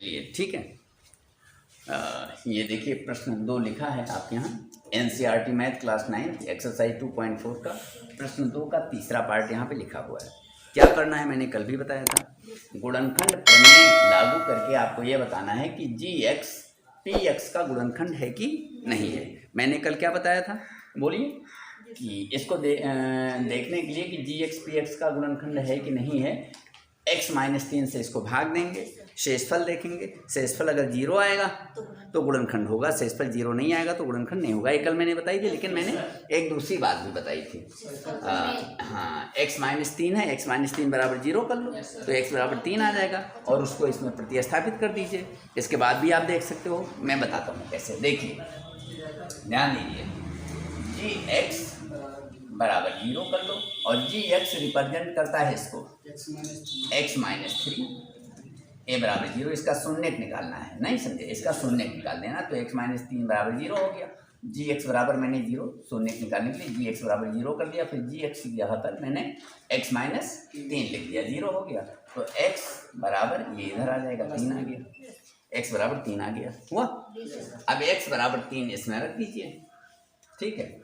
लिए ठीक है। ये देखिए प्रश्न 2 लिखा है आपके यहाँ NCERT मैथ क्लास 9 एक्सरसाइज 2.4 का प्रश्न 2 का तीसरा पार्ट यहाँ पे लिखा हुआ है। क्या करना है मैंने कल भी बताया था, गुणनखंड प्रमेय लागू करके आपको ये बताना है कि GX PX का गुणनखंड है कि नहीं है। मैंने कल क्या बताया था बोलिए, कि इसको देखने के लिए कि GX PX का गुणनखंड है कि नहीं है, x-3 से इसको भाग देंगे, शेषफल देखेंगे, शेषफल अगर 0 आएगा तो गुणनखंड होगा, शेषफल 0 नहीं आएगा तो गुणनखंड नहीं होगा। ये कल मैंने बताई थी, लेकिन मैंने एक दूसरी बात भी बताई थी। हाँ, x-3 है, x-3 बराबर 0 कर लो तो x बराबर 3 आ जाएगा और उसको इसमें प्रतिस्थापित कर दीजिए। इसके बाद भी आप देख सकते हो, मैं बताता हूँ कैसे। देखिए ध्यान दीजिए, GX बराबर 0 कर लो और GX रिप्रेजेंट करता है इसको x-3, a बराबर 0, इसका शून्यक निकालना है, नहीं समझे, इसका शून्यक निकाल देना तो x-3 बराबर 0 हो गया। GX बराबर मैंने 0 शून्यक निकालने के लिए GX बराबर 0 कर दिया, फिर GX की जगह पर मैंने x-3 लिख दिया, 0 हो गया तो x बराबर ये इधर आ जाएगा, 3 आ गया, x बराबर 3 आ गया हुआ। अब x बराबर 3 इसमें रख दीजिए, ठीक है।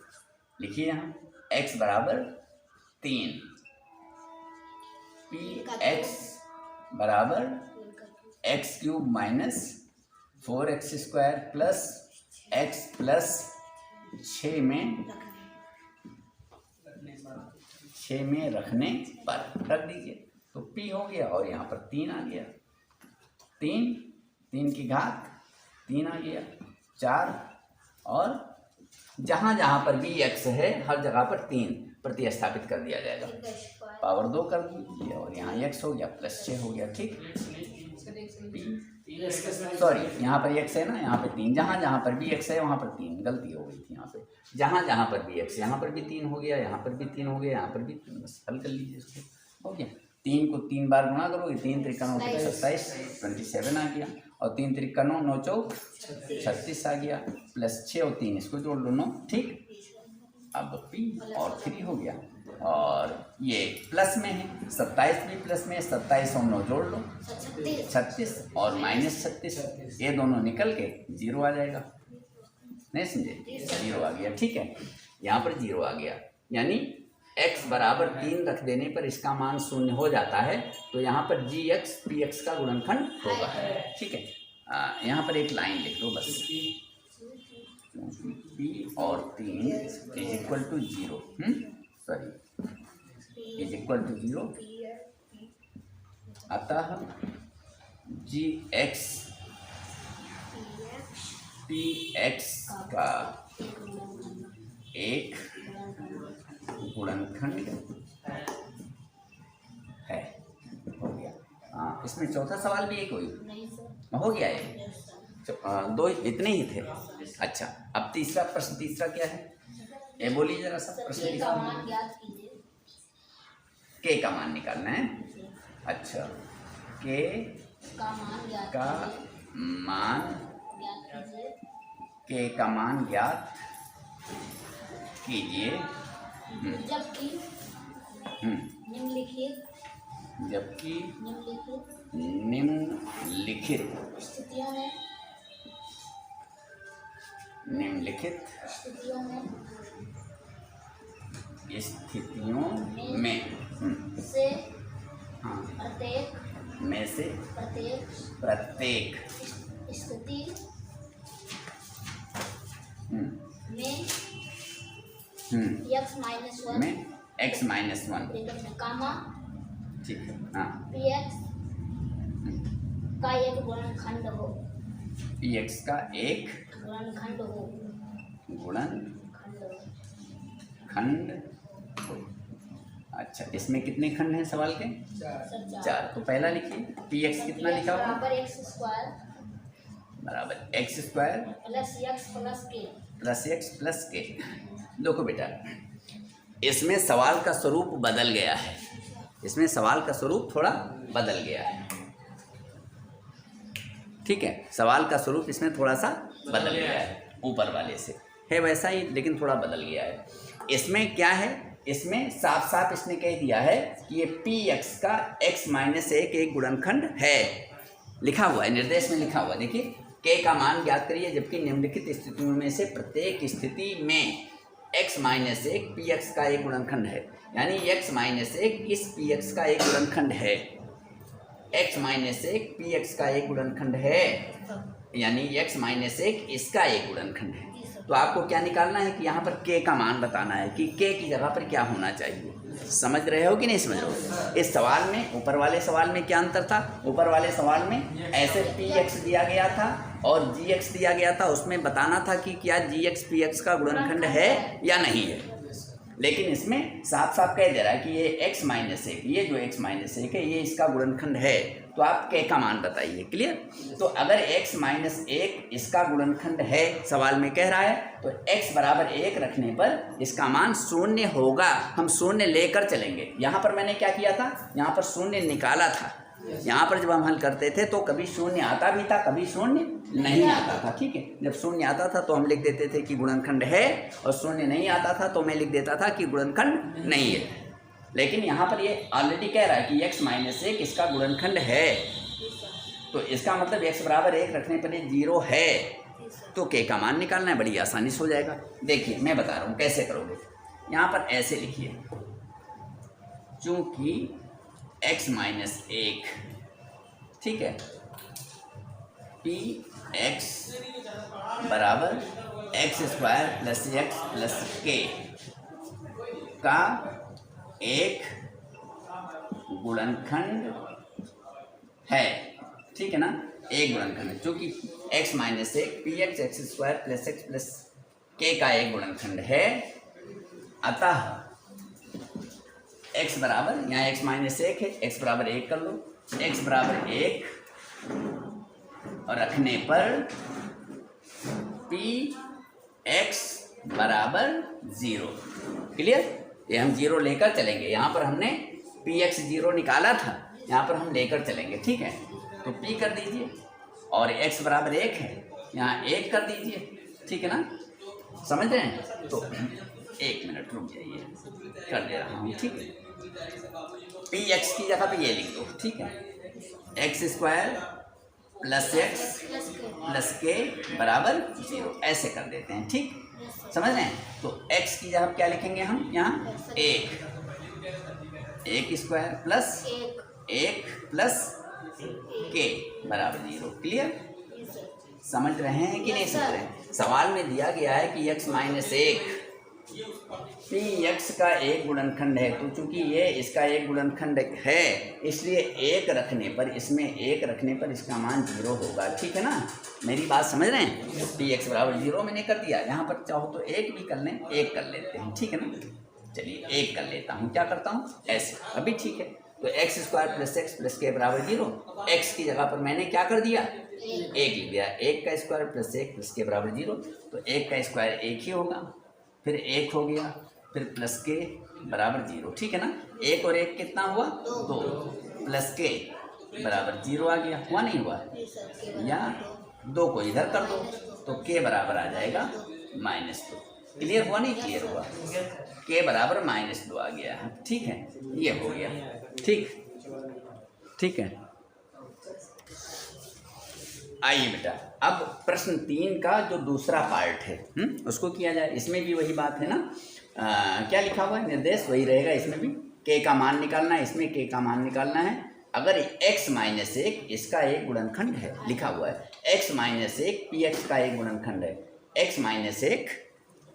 लिखिए यहाँ x बराबर 3, px बराबर x³ minus 4x² plus x plus 6 में रखने पर रख दीजिए तो p हो गया और यहाँ पर 3 आ गया, 3 की घात 3 आ गया, 4 और जहाँ जहाँ पर भी x है हर जगह पर 3 प्रतिस्थापित कर दिया जाएगा, पावर 2 कर दीजिए और यहाँ x हो गया प्लस 6 हो गया, ठीक। सॉरी, यहाँ पर x है ना, यहाँ पे 3, जहाँ जहाँ पर भी x है वहाँ पर 3, गलती हो गई थी यहाँ पे, जहाँ जहाँ पर भी x, यहाँ पर भी 3 हो गया, यहाँ पर भी 3 हो गया, यहाँ पर भी 3, बस हल कर लीजिए इसको, हो गया। 3 को 3 बार गुणा करोगे, 3 त्रिका 9 27, 27 आ गया और 3 त्रिका 9, 9 चौक 36 आ गया, प्लस 6 और 3 इसको जोड़ लो 9, ठीक। अब p और 3 हो गया और ये प्लस में है, 27 भी प्लस में है, 27 और 9 जोड़ लो 36 और माइनस 36, ये दोनों निकल के 0 आ जाएगा, नहीं समझे, 0 आ गया, ठीक है। यहाँ पर 0 आ गया, यानी x बराबर 3 रख देने पर इसका मान 0 हो जाता है, तो यहाँ पर GX PX का गुणनखंड होगा, ठीक है। यहाँ पर एक लाइन लिख लो बस, p और 3 is equal to 0, is equal to 0, अतः GX PX का एक गुणनखंड है, हो गया। इसमें चौथा सवाल भी एक हो गया है, 2 इतने ही थे। अच्छा, अब तीसरा प्रश्न, तीसरा क्या है ये बोलिए जरा सा, प्रश्न के का मान निकालना है। अच्छा, के का मान ज्ञात कीजिए, जबकि निम्नलिखित स्थितियों में प्रत्येक स्थिति में x-1 ठीक है, हाँ, px का एक गुणनखंड हो, px का एक गुणनखंड हो, अच्छा, इसमें कितने खंड हैं सवाल के? 4। तो पहला लिखिए, px कितना लिखा हुआ? बराबर x² plus x plus k। देखो बेटा, इसमें सवाल का स्वरूप बदल गया है, इसमें सवाल का स्वरूप थोड़ा बदल गया है, ठीक है। सवाल का स्वरूप इसमें थोड़ा सा बदल गया है, ऊपर वाले से है वैसा ही, लेकिन थोड़ा बदल गया है। इसमें क्या है, इसमें साफ साफ इसने कह दिया है कि ये px का x-1 एक गुणनखंड है, लिखा हुआ है, निर्देश में लिखा हुआ है। देखिए के का मान ज्ञात करिए जबकि निम्नलिखित स्थितियों में से प्रत्येक स्थिति में x माइनस एक पी एक्स का एक गुणनखंड है। यानी x माइनस एक इस पी एक्स का एक गुणनखंड है, x माइनस एक पी एक्स का एक गुणनखंड है, यानी x माइनस एक इसका एक गुणनखंड है। तो आपको क्या निकालना है कि यहाँ पर k का मान बताना है कि k की जगह पर क्या होना चाहिए। समझ रहे हो कि नहीं समझ रहे हो? इस सवाल में ऊपर वाले सवाल में क्या अंतर था? ऊपर वाले सवाल में ऐसे px दिया गया था और gx दिया गया था, उसमें बताना था कि क्या gx px का गुणनखंड है या नहीं है। लेकिन इसमें साफ साफ कह दे रहा है कि ये x माइनस एक, ये जो x माइनस एक है ये इसका गुणनखंड है। तो आप k का मान बताइए। क्लियर? तो अगर x माइनस एक इसका गुणनखंड है, सवाल में कह रहा है, तो x बराबर एक रखने पर इसका मान शून्य होगा। हम शून्य लेकर चलेंगे। यहाँ पर मैंने क्या किया था, यहाँ पर शून्य निकाला था। यहाँ पर जब हम हल करते थे तो कभी शून्य आता भी था, कभी शून्य नहीं आता था। ठीक है, जब शून्य आता था तो हम लिख देते थे कि गुणनखंड है, और शून्य नहीं आता था तो मैं लिख देता था कि गुणनखंड नहीं है। लेकिन यहाँ पर ये ऑलरेडी कह रहा है कि x माइनस एक इसका गुणनखंड है, तो इसका मतलब x बराबर एक रखने पर ये 0 है। तो k का मान निकालना है, बड़ी आसानी से हो जाएगा। देखिए मैं बता रहा हूँ कैसे करोगे। यहाँ पर ऐसे लिखिए, चूँकि x माइनस एक, ठीक है, पी एक्स बराबर x square plus x plus के का एक गुणनखंड है। ठीक है ना, एक गुणनखंड है। चूँकि x माइनस एक P x x square plus x plus के का एक गुणनखंड है, अतः x बराबर, यहाँ x माइनस एक है, x बराबर एक कर लो, x बराबर एक और रखने पर पी एक्स बराबर 0। क्लियर? ये हम 0 लेकर चलेंगे। यहाँ पर हमने पी एक्स 0 निकाला था, यहाँ पर हम लेकर चलेंगे। ठीक है, तो p कर दीजिए और x बराबर एक है, यहाँ 1 कर दीजिए। ठीक है ना, समझ रहे हैं? तो 1 मिनट रुक जाइए, कर दे रहा हूँ। ठीक है, पी एक्स की जगह पे ये लिख दो। ठीक है, x square plus x plus के बराबर 0, ऐसे कर देते हैं। ठीक, समझ रहे हैं? तो x की जगह क्या लिखेंगे हम, यहाँ 1 स्क्वायर प्लस 1 प्लस के बराबर 0। क्लियर? समझ रहे हैं कि नहीं समझ रहे हैं? सवाल में दिया गया है कि x माइनस एक पी एक्स का एक गुणनखंड है, तो चूंकि ये इसका एक गुणनखंड है इसलिए एक रखने पर, इसमें एक रखने पर इसका मान 0 होगा। ठीक है ना, मेरी बात समझ रहे हैं? पी एक्स बराबर 0 मैंने कर दिया। यहाँ पर चाहो तो 1 भी कर लें, 1 कर लेते हैं। ठीक है ना, चलिए 1 कर लेता हूँ। क्या करता हूँ, ऐसे, अभी ठीक है। तो x square plus x plus के बराबर 0, एक्स की जगह पर मैंने क्या कर दिया, 1 लिख दिया। 1 का स्क्वायर प्लस 1 प्लस के बराबर 0, तो 1 का स्क्वायर 1 ही होगा, फिर 1 हो गया, फिर प्लस के बराबर 0। ठीक है ना, 1 और 1 कितना हुआ, 2, प्लस के बराबर 0 आ गया। हुआ नहीं हुआ? या 2 को इधर कर दो तो के बराबर आ जाएगा -2। क्लियर हुआ नहीं? क्लियर हुआ। के बराबर -2 आ गया। ठीक है, ये हो गया। ठीक है, आइए बेटा, अब प्रश्न 3 का जो दूसरा पार्ट है उसको किया जाए। इसमें भी वही बात है ना, क्या लिखा हुआ है, निर्देश वही रहेगा। इसमें भी के का मान निकालना है, इसमें के का मान निकालना है। अगर x माइनस एक इसका एक गुणनखंड है, लिखा हुआ है x माइनस एक पी एक्स का एक गुणनखंड है। x माइनस एक,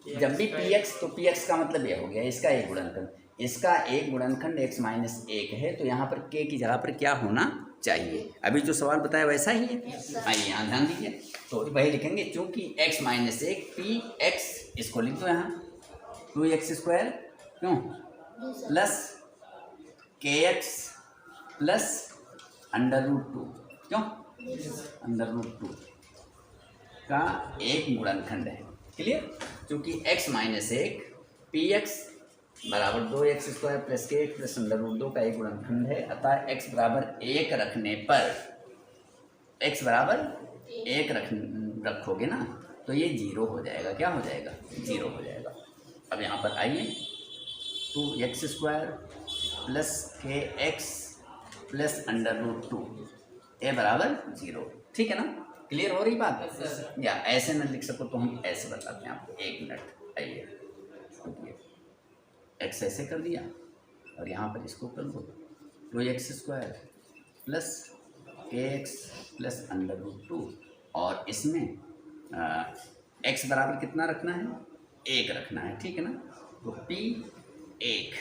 जब भी पी एक्स तो पी एक्स का मतलब ये हो गया इसका एक गुणनखंड, इसका एक गुणनखंड x माइनस एक है। तो यहाँ पर k की जगह पर क्या होना चाहिए? अभी जो सवाल बताया वैसा ही है। आइए यहाँ ध्यान दीजिए, तो वही लिखेंगे। चूँकि x माइनस एक पी एक्स, इसको लिख दो यहाँ 2x स्क्वायर, क्यों, प्लस के एक्स प्लस √2, क्यों, √2 का एक गुणनखंड है। क्लियर? क्योंकि x माइनस एक पी एक्स बराबर 2x स्क्वायर प्लस के एक्स प्लस √2 का एक गुणनखंड है। अतः x बराबर 1 रखने पर, x बराबर 1 रखोगे ना तो ये 0 हो जाएगा। क्या हो जाएगा? 0 हो जाएगा। अब यहाँ पर आइए, 2x स्क्वायर प्लस के एक्स प्लस √2 ए बराबर 0, ठीक है ना। क्लियर हो रही बात? या ऐसे न लिख सको तो हम ऐसे बताते हैं आपको, 1 मिनट। आइए, एक्स ऐसे कर दिया और यहाँ पर इसको कर दो 2x² प्लस kx प्लस √2, और इसमें x बराबर कितना रखना है? 1 रखना है, ठीक है ना। तो p 1,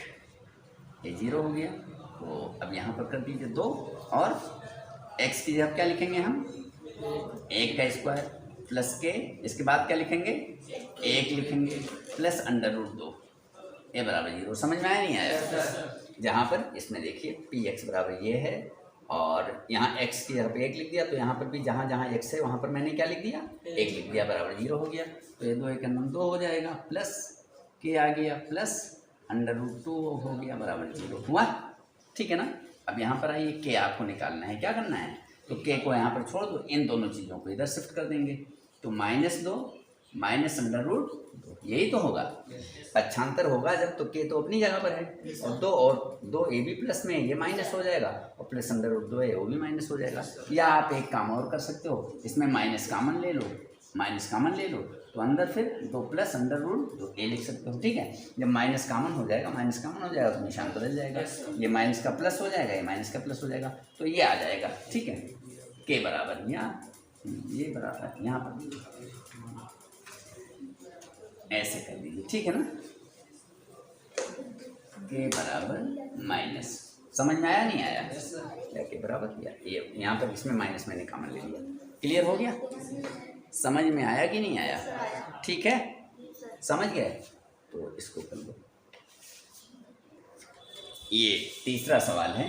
ये 0 हो गया। तो अब यहाँ पर कर दीजिए 2, और x की जगह क्या लिखेंगे हम? 1 का स्क्वायर प्लस के, इसके बाद क्या लिखेंगे? 1 लिखेंगे प्लस √2, ए बराबर 0। समझ में आया नहीं आया? जहाँ पर इसमें देखिए px बराबर ये है, और यहाँ x की जगह पे 1 लिख दिया, तो यहाँ पर भी जहाँ जहाँ x है वहाँ पर मैंने क्या लिख दिया? 1 लिख दिया, बराबर 0 हो गया। तो ये 2 1 2 हो जाएगा, प्लस के आ गया, प्लस √2 हो गया, बराबर 0 हुआ, ठीक है ना। अब यहाँ पर आइए, के आपको निकालना है, क्या करना है? तो के को यहाँ पर छोड़ दो, इन दोनों चीज़ों को इधर शिफ्ट कर देंगे, तो -2 माइनस √2, यही तो होगा। पक्षांतर होगा जब, तो के तो अपनी जगह पर है, और 2 ए भी प्लस में है, ये माइनस हो जाएगा, और प्लस √2 है वो भी माइनस हो जाएगा। या आप एक काम और कर सकते हो, इसमें माइनस कामन ले लो, तो अंदर फिर 2 प्लस √2 ए लिख सकते हो, ठीक है। जब माइनस कामन हो जाएगा तो निशान बदल जाएगा, ये माइनस का प्लस हो जाएगा, ये माइनस का प्लस हो जाएगा, तो ये आ जाएगा, ठीक है। के बराबर यहाँ, ये बराबर यहाँ पर ऐसे कर दीजिए, ठीक है ना। के बराबर माइनस, समझ में आया नहीं आया? क्या के बराबर किया, ये यहाँ पर इसमें माइनस मैंने कॉमन ले लिया। क्लियर हो गया? समझ में आया कि नहीं आया? ठीक है, समझ गए? तो इसको कर लो। ये तीसरा सवाल है,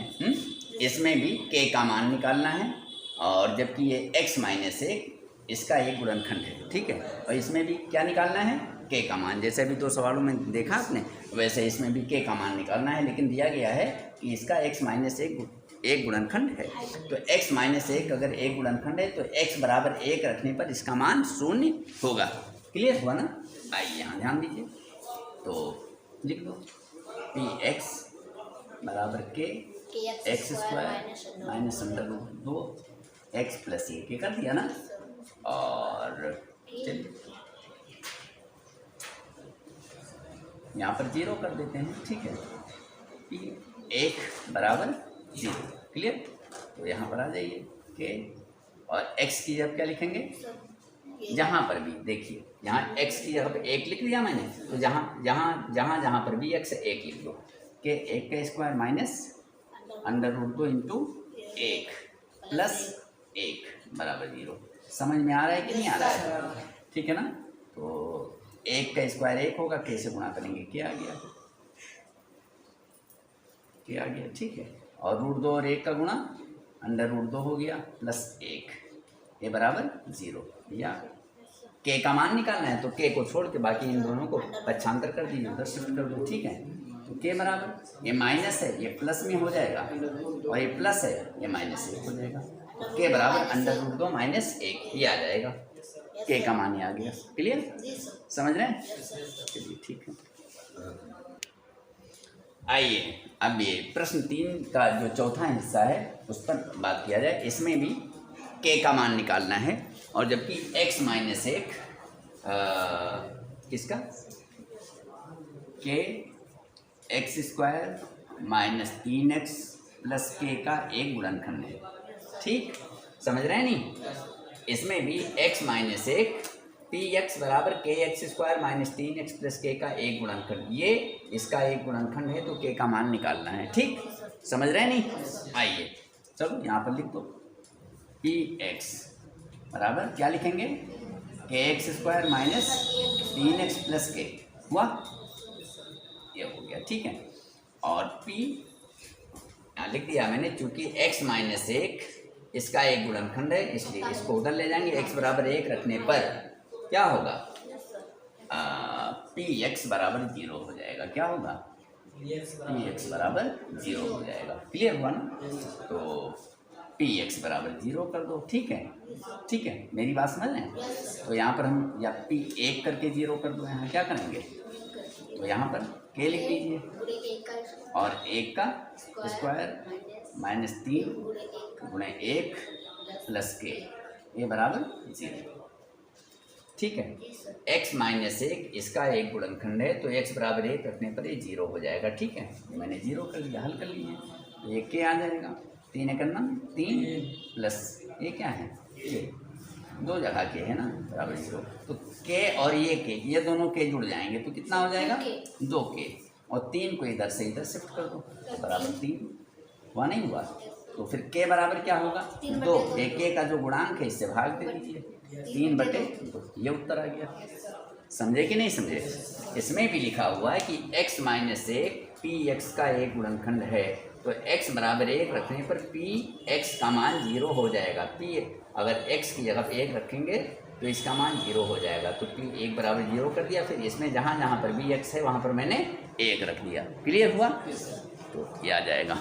इसमें भी के का मान निकालना है, और जबकि ये x माइनस 1 इसका एक गुणनखंड है, ठीक है। और इसमें भी क्या निकालना है? के का मान। जैसे अभी 2 सवालों में देखा आपने, वैसे इसमें भी के का मान निकालना है, लेकिन दिया गया है कि इसका x माइनस 1 एक गुणनखंड है। तो x माइनस 1 अगर एक गुणनखंड है, तो x बराबर 1 रखने पर इसका मान 0 होगा। क्लियर हुआ ना? आइए यहाँ ध्यान दीजिए, तो लिख दो px बराबर के x² माइनस √2 x प्लस 1 कर दिया ना। और चलिए यहाँ पर 0 कर देते हैं, ठीक है। p1 बराबर 0, क्लियर। तो यहाँ पर आ जाइए के, और x की जगह क्या लिखेंगे? जहाँ पर भी देखिए, यहाँ x की जगह पे 1 लिख लिया मैंने, तो जहाँ पर भी x 1 लिख दो, के 1 का स्क्वायर माइनस √2 इंटू 1 प्लस 1 बराबर 0। समझ में आ रहा है कि नहीं आ रहा है? ठीक है ना। तो 1 का स्क्वायर 1 होगा, के से गुणा करेंगे, क्या आ गया, ठीक है। और √2 और 1 का गुणा √2 हो गया प्लस 1, ये बराबर 0। या के का मान निकालना है, तो के को छोड़ के बाकी इन दोनों को पक्षांतर कर दीजिए, उधर शिफ्ट कर दो, ठीक है। तो के बराबर, ये माइनस है ये प्लस में हो जाएगा, और ये प्लस है ये माइनस 1 हो जाएगा। तो के बराबर √2 माइनस 1 ये आ जाएगा, के का मान ही आ गया। क्लियर, समझ रहे हैं? चलिए ठीक है। आइए अब ये प्रश्न 3 का जो चौथा हिस्सा है उस पर बात किया जाए। इसमें भी के का मान निकालना है, और जबकि x माइनस 1 किसका, के x² माइनस 3x प्लस के का एक गुणनखंड है, ठीक। समझ रहे हैं नहीं? इसमें भी x माइनस 1 px बराबर kx² माइनस 3x प्लस के का एक गुणनखंड, ये इसका एक गुणनखंड है, तो के का मान निकालना है, ठीक। समझ रहे हैं नहीं? आइए चलो यहाँ पर लिख दो, px बराबर क्या लिखेंगे, kx² माइनस 3x प्लस के, हुआ, ये हो गया, ठीक है। और p यहाँ लिख दिया मैंने, चूंकि x माइनस 1 इसका एक गुणनखंड है, इसलिए इसको उधर ले जाएंगे। x बराबर 1 रखने पर क्या होगा, px बराबर 0 हो जाएगा। क्या होगा, px बराबर 0 हो जाएगा। क्लियर हुआ ना? तो px बराबर 0 कर दो, ठीक है, ठीक है, मेरी बात समझ रहे हैं? तो यहाँ पर हम या p1 करके 0 कर दो, यहाँ क्या करेंगे, तो यहाँ पर के लिख लीजिए गुणे एक का और 1 का स्क्वायर माइनस 3 गुणे 1 प्लस के, ये बराबर 0। ठीक है, x माइनस 1 इसका एक गुणनखंड है, तो x बराबर 1 रखने पर ये 0 हो जाएगा। ठीक है, मैंने 0 कर लिया, हल कर लीजिए, तो ये के आ जाएगा। 3 है करना, 3 प्लस ये क्या है के, दो जगह के है ना, बराबर 0। तो के और ये दोनों के जुड़ जाएंगे तो कितना हो जाएगा 2 के, और 3 को इधर से इधर शिफ्ट कर दो तो बराबर 3 हुआ, नहीं हुआ? तो फिर के बराबर क्या होगा 2, के का जो गुणांक है इससे भाग दे दीजिए, 3/2, ये उत्तर आ गया। समझे कि नहीं समझे? इसमें भी लिखा हुआ है कि x माइनस 1 पी एक्स का एक गुणनखंड है, तो x बराबर 1 रखने पर पी एक्स का मान 0 हो जाएगा। पी अगर x की जगह 1 रखेंगे तो इसका मान 0 हो जाएगा, तो पी 1 बराबर 0 कर दिया। फिर इसमें जहाँ जहाँ पर भी x है वहाँ पर मैंने 1 रख दिया। क्लियर हुआ? तो ये आ जाएगा।